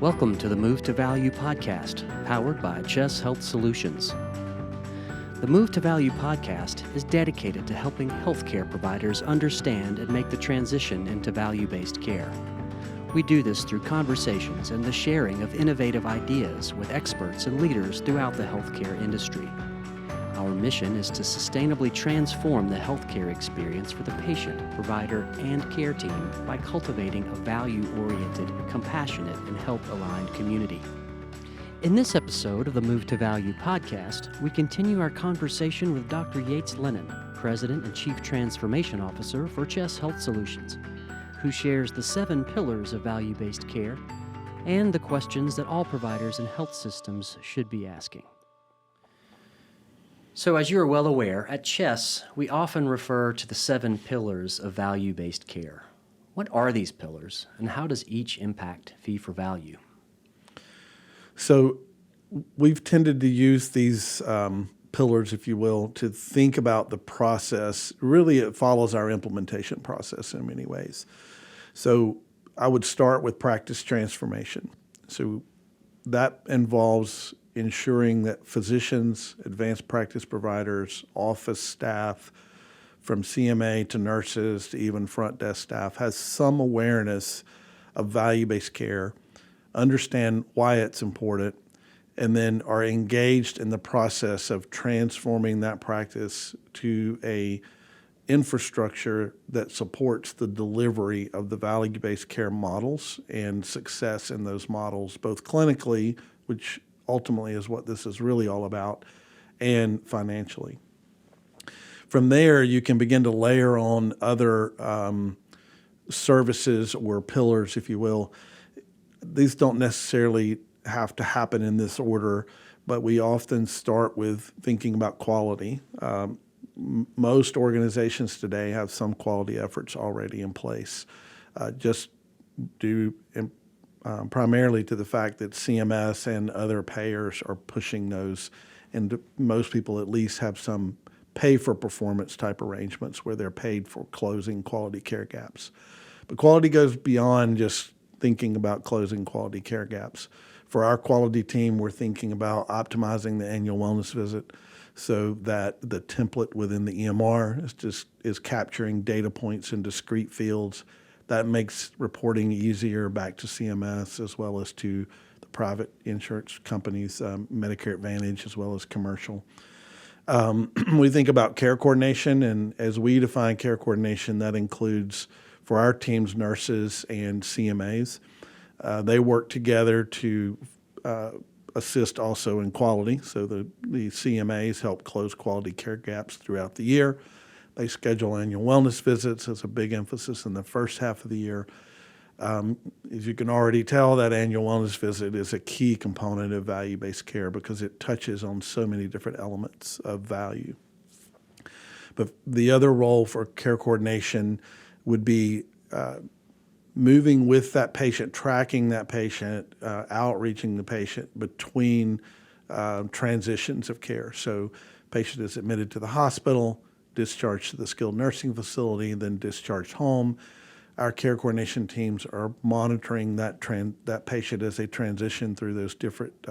Welcome to the Move to Value podcast, powered by Chess Health Solutions. The Move to Value podcast is dedicated to helping healthcare providers understand and make the transition into value-based care. We do this through conversations and the sharing of innovative ideas with experts and leaders throughout the healthcare industry. Our mission is to sustainably transform the healthcare experience for the patient, provider, and care team by cultivating a value-oriented, compassionate, and health-aligned community. In this episode of the Move to Value podcast, we continue our conversation with Dr. Yates Lennon, President and Chief Transformation Officer for Chess Health Solutions, who shares the 7 pillars of value-based care and the questions that all providers and health systems should be asking. So as you are well aware, at Chess, we often refer to the 7 pillars of value-based care. What are these pillars, and how does each impact fee-for-value? So we've tended to use these pillars, if you will, to think about the process. Really, it follows our implementation process in many ways. So I would start with practice transformation. So that involves ensuring that physicians, advanced practice providers, office staff, from CMA to nurses to even front desk staff, has some awareness of value-based care, understand why it's important, and then are engaged in the process of transforming that practice to a infrastructure that supports the delivery of the value-based care models and success in those models, both clinically, which ultimately is what this is really all about, and financially. From there, you can begin to layer on other services or pillars, if you will. These don't necessarily have to happen in this order, but we often start with thinking about quality. Most organizations today have some quality efforts already in place, just due primarily to the fact that CMS and other payers are pushing those, and most people at least have some pay-for-performance type arrangements where they're paid for closing quality care gaps. But quality goes beyond just thinking about closing quality care gaps. For our quality team, we're thinking about optimizing the annual wellness visit so that the template within the EMR is capturing data points in discrete fields. That makes reporting easier back to CMS as well as to the private insurance companies, Medicare Advantage as well as commercial. We think about care coordination, and as we define care coordination, that includes, for our teams, nurses and CMAs. They work together to assist also in quality. So the CMAs help close quality care gaps throughout the year. They schedule annual wellness visits as a big emphasis in the first half of the year. As you can already tell, that annual wellness visit is a key component of value-based care because it touches on so many different elements of value. But the other role for care coordination would be moving with that patient, tracking that patient, outreaching the patient between transitions of care. So patient is admitted to the hospital, discharged to the skilled nursing facility, then discharged home. Our care coordination teams are monitoring that patient as they transition through those different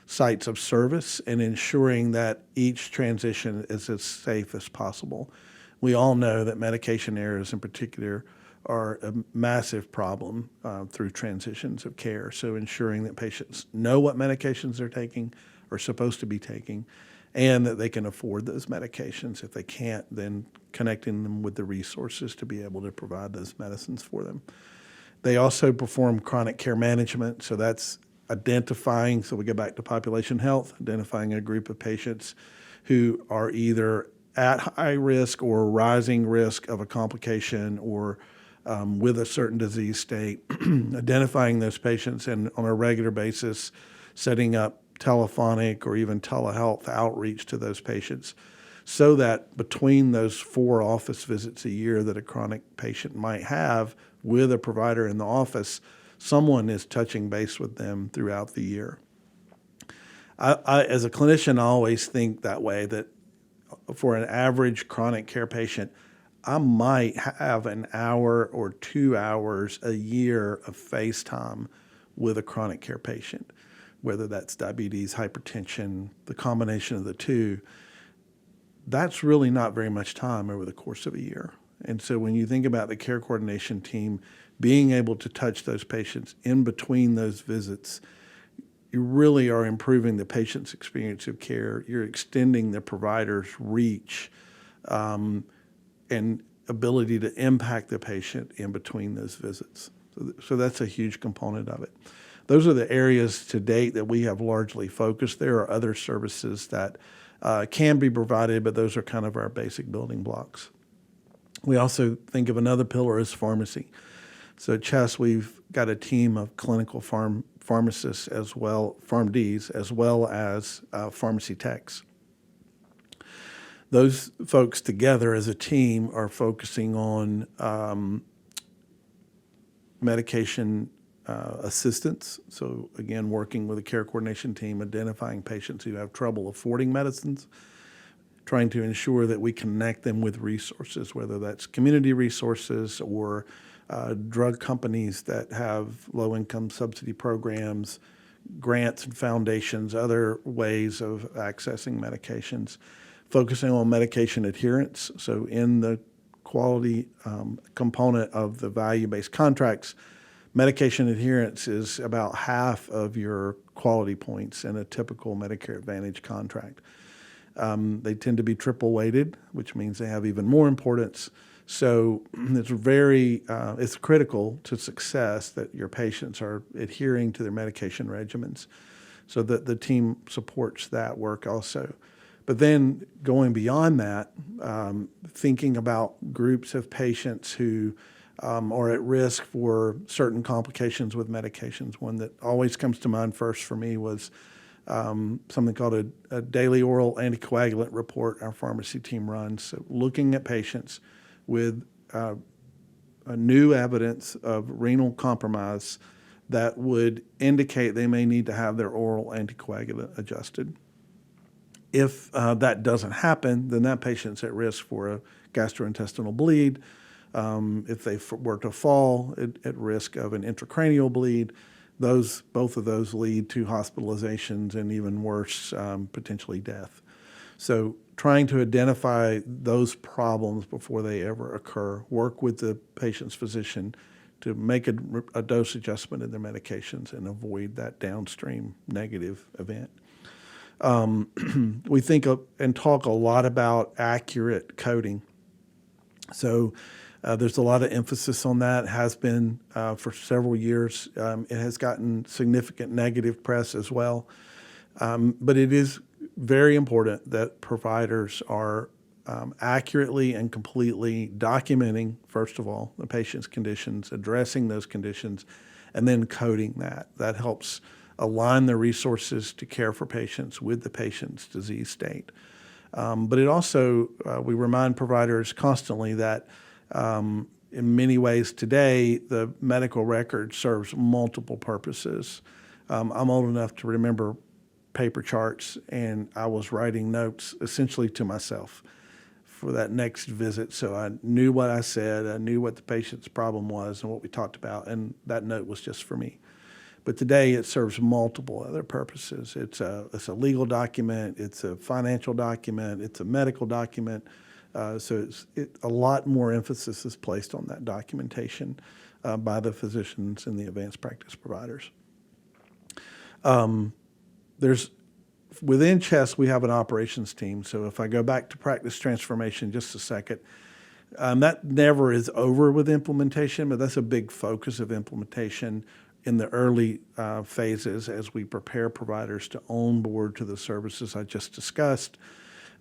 sites of service and ensuring that each transition is as safe as possible. We all know that medication errors in particular are a massive problem through transitions of care. So ensuring that patients know what medications they're taking or supposed to be taking, and that they can afford those medications. If they can't, then connecting them with the resources to be able to provide those medicines for them. They also perform chronic care management, so that's identifying, so we go back to population health, identifying a group of patients who are either at high risk or rising risk of a complication or with a certain disease state, identifying those patients and on a regular basis setting up telephonic or even telehealth outreach to those patients so that between those 4 office visits a year that a chronic patient might have with a provider in the office, someone is touching base with them throughout the year. I as a clinician, I always think that way, that for an average chronic care patient, I might have an hour or 2 hours a year of FaceTime with a chronic care patient, whether that's diabetes, hypertension, the combination of the two. That's really not very much time over the course of a year. And so when you think about the care coordination team being able to touch those patients in between those visits, you really are improving the patient's experience of care. You're extending the provider's reach and ability to impact the patient in between those visits. So that's a huge component of it. Those are the areas to date that we have largely focused. There are other services that can be provided, but those are kind of our basic building blocks. We also think of another pillar as pharmacy. So at Chess, we've got a team of clinical pharmacists as well, PharmDs, as well as pharmacy techs. Those folks together as a team are focusing on medication assistance. So again, working with a care coordination team, identifying patients who have trouble affording medicines, trying to ensure that we connect them with resources, whether that's community resources or drug companies that have low-income subsidy programs, grants and foundations, other ways of accessing medications, focusing on medication adherence. So in the quality component of the value-based contracts, medication adherence is about half of your quality points in a typical Medicare Advantage contract. They tend to be triple weighted, which means they have even more importance. So it's critical to success that your patients are adhering to their medication regimens. So that the team supports that work also. But then going beyond that, thinking about groups of patients who are at risk for certain complications with medications. One that always comes to mind first for me was something called a daily oral anticoagulant report our pharmacy team runs. So looking at patients with a new evidence of renal compromise that would indicate they may need to have their oral anticoagulant adjusted. If that doesn't happen, then that patient's at risk for a gastrointestinal bleed. If they were to fall, at risk of an intracranial bleed. Both of those lead to hospitalizations and even worse, potentially death. So trying to identify those problems before they ever occur, work with the patient's physician to make a dose adjustment in their medications and avoid that downstream negative event. We think and talk a lot about accurate coding. So there's a lot of emphasis on that, has been for several years. It has gotten significant negative press as well. But it is very important that providers are accurately and completely documenting, first of all, the patient's conditions, addressing those conditions, and then coding that. That helps align the resources to care for patients with the patient's disease state. But it also, we remind providers constantly that in many ways today, the medical record serves multiple purposes. I'm old enough to remember paper charts, and I was writing notes essentially to myself for that next visit. So I knew what I said, I knew what the patient's problem was and what we talked about, and that note was just for me. But today it serves multiple other purposes. It's a legal document, it's a financial document, it's a medical document. So a lot more emphasis is placed on that documentation by the physicians and the advanced practice providers. Within CHESS, we have an operations team. So if I go back to practice transformation just a second, that never is over with implementation, but that's a big focus of implementation in the early phases as we prepare providers to onboard to the services I just discussed.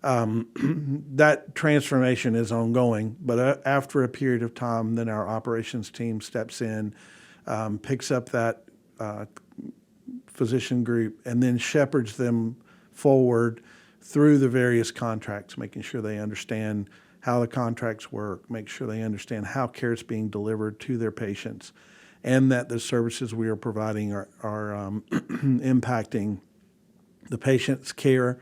That transformation is ongoing, but after a period of time, then our operations team steps in, picks up that physician group, and then shepherds them forward through the various contracts, making sure they understand how the contracts work, make sure they understand how care is being delivered to their patients, and that the services we are providing are impacting the patient's care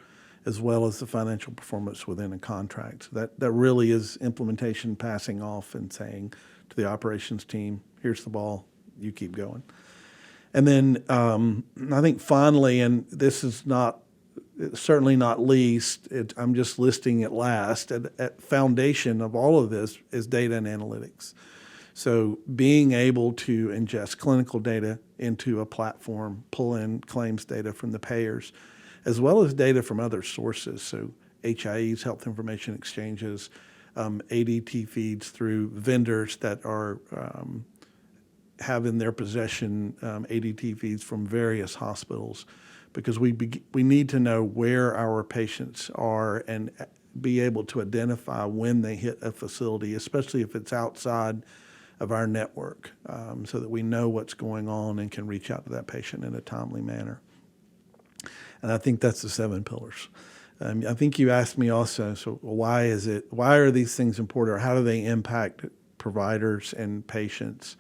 as well as the financial performance within a contract. So that really is implementation passing off and saying to the operations team, here's the ball, you keep going. And then I think finally, and this is not certainly not least, I'm just listing it last, at foundation of all of this is data and analytics. So being able to ingest clinical data into a platform, pull in claims data from the payers, as well as data from other sources. So HIEs, health information exchanges, ADT feeds through vendors that are have in their possession ADT feeds from various hospitals, because we need to know where our patients are and be able to identify when they hit a facility, especially if it's outside of our network, so that we know what's going on and can reach out to that patient in a timely manner. And I think that's the 7 pillars. I think you asked me also, so why are these things important, or how do they impact providers and patients?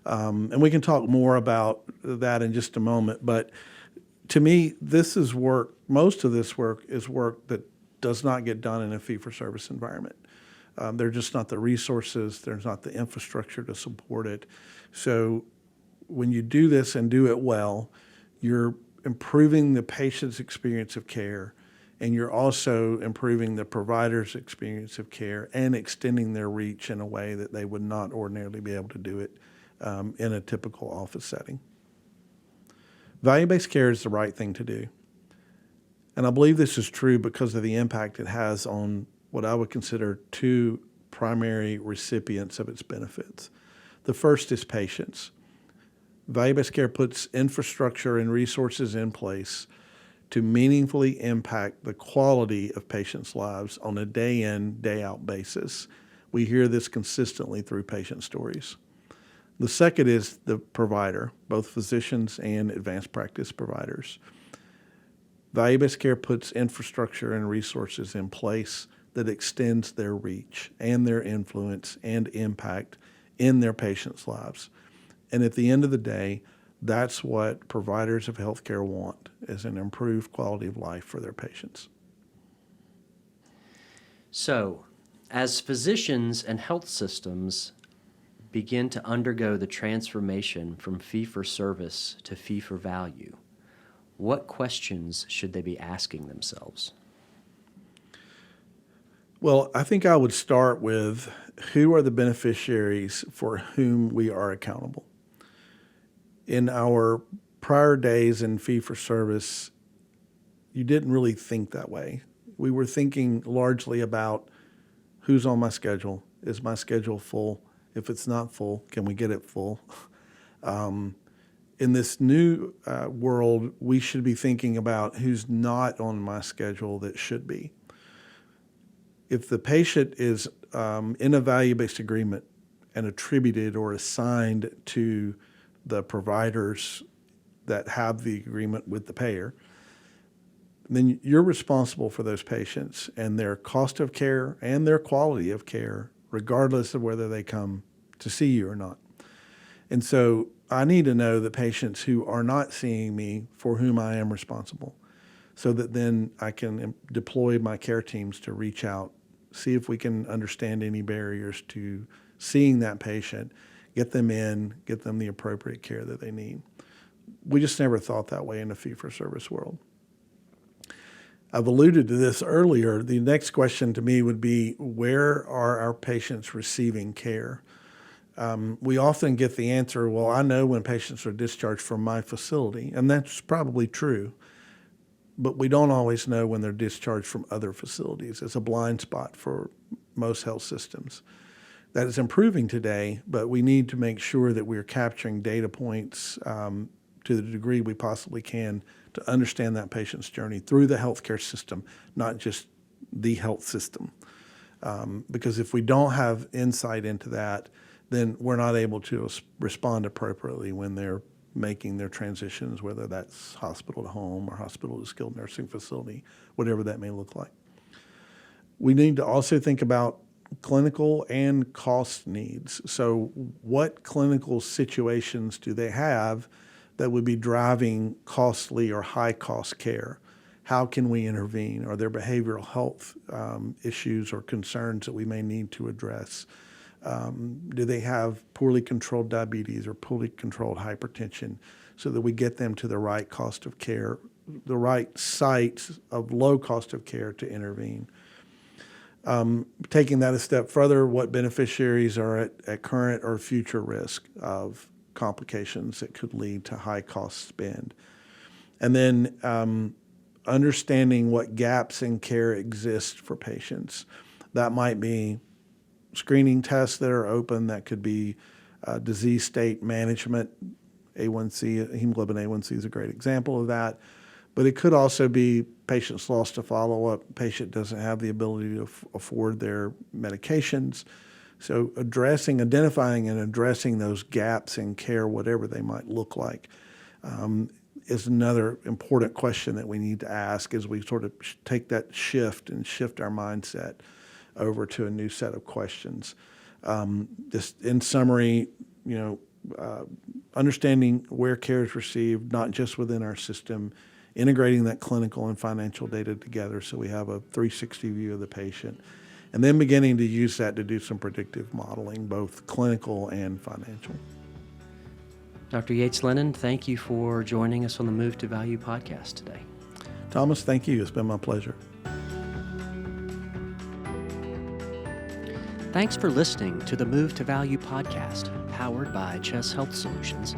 And we can talk more about that in just a moment. But to me, this is work, most of this work is work that does not get done in a fee-for-service environment. There are just not the resources, there's not the infrastructure to support it. So when you do this and do it well, you're improving the patient's experience of care, and you're also improving the provider's experience of care and extending their reach in a way that they would not ordinarily be able to do it in a typical office setting. Value-based care is the right thing to do. And I believe this is true because of the impact it has on what I would consider 2 primary recipients of its benefits. The first is patients. Value-based care puts infrastructure and resources in place to meaningfully impact the quality of patients' lives on a day-in, day-out basis. We hear this consistently through patient stories. The second is the provider, both physicians and advanced practice providers. Value-based care puts infrastructure and resources in place that extends their reach and their influence and impact in their patients' lives. And at the end of the day, that's what providers of healthcare want, is an improved quality of life for their patients. So, as physicians and health systems begin to undergo the transformation from fee-for-service to fee-for-value, what questions should they be asking themselves? Well, I think I would start with, who are the beneficiaries for whom we are accountable? In our prior days in fee-for-service, you didn't really think that way. We were thinking largely about, who's on my schedule? Is my schedule full? If it's not full, can we get it full? In this new world, we should be thinking about who's not on my schedule that should be. If the patient is in a value-based agreement and attributed or assigned to the providers that have the agreement with the payer, then you're responsible for those patients and their cost of care and their quality of care, regardless of whether they come to see you or not. And so I need to know the patients who are not seeing me, for whom I am responsible, so that then I can deploy my care teams to reach out, see if we can understand any barriers to seeing that patient, get them in, get them the appropriate care that they need. We just never thought that way in the fee-for-service world. I've alluded to this earlier. The next question to me would be, where are our patients receiving care? We often get the answer, well, I know when patients are discharged from my facility, and that's probably true, but we don't always know when they're discharged from other facilities. It's a blind spot for most health systems. That is improving today, but we need to make sure that we're capturing data points to the degree we possibly can to understand that patient's journey through the healthcare system, not just the health system. Because if we don't have insight into that, then we're not able to respond appropriately when they're making their transitions, whether that's hospital to home or hospital to skilled nursing facility, whatever that may look like. We need to also think about clinical and cost needs. So what clinical situations do they have that would be driving costly or high-cost care? How can we intervene? Are there behavioral health issues or concerns that we may need to address? Do they have poorly controlled diabetes or poorly controlled hypertension, so that we get them to the right cost of care, the right sites of low cost of care to intervene. Taking that a step further, what beneficiaries are at current or future risk of complications that could lead to high cost spend. And then understanding what gaps in care exist for patients. That might be screening tests that are open, that could be disease state management. A1C, hemoglobin A1C is a great example of that. But it could also be patients lost to follow-up, patient doesn't have the ability to afford their medications. So identifying and addressing those gaps in care, whatever they might look like, is another important question that we need to ask as we sort of take that shift and shift our mindset over to a new set of questions. Just in summary, understanding where care is received, not just within our system, integrating that clinical and financial data together so we have a 360 view of the patient, and then beginning to use that to do some predictive modeling, both clinical and financial. Dr. Yates Lennon, thank you for joining us on the Move to Value podcast today. Thomas, thank you. It's been my pleasure. Thanks for listening to the Move to Value podcast, powered by Chess Health Solutions,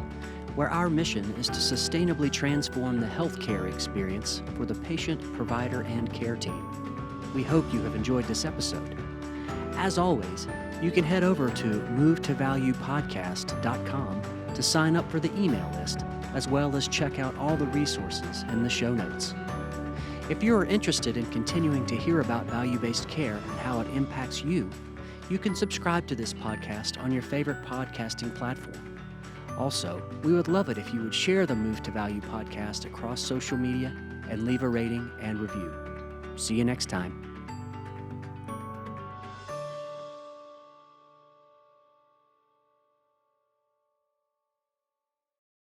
where our mission is to sustainably transform the healthcare experience for the patient, provider, and care team. We hope you have enjoyed this episode. As always, you can head over to movetovaluepodcast.com to sign up for the email list, as well as check out all the resources in the show notes. If you are interested in continuing to hear about value-based care and how it impacts you, you can subscribe to this podcast on your favorite podcasting platform. Also, we would love it if you would share the Move to Value podcast across social media and leave a rating and review. See you next time.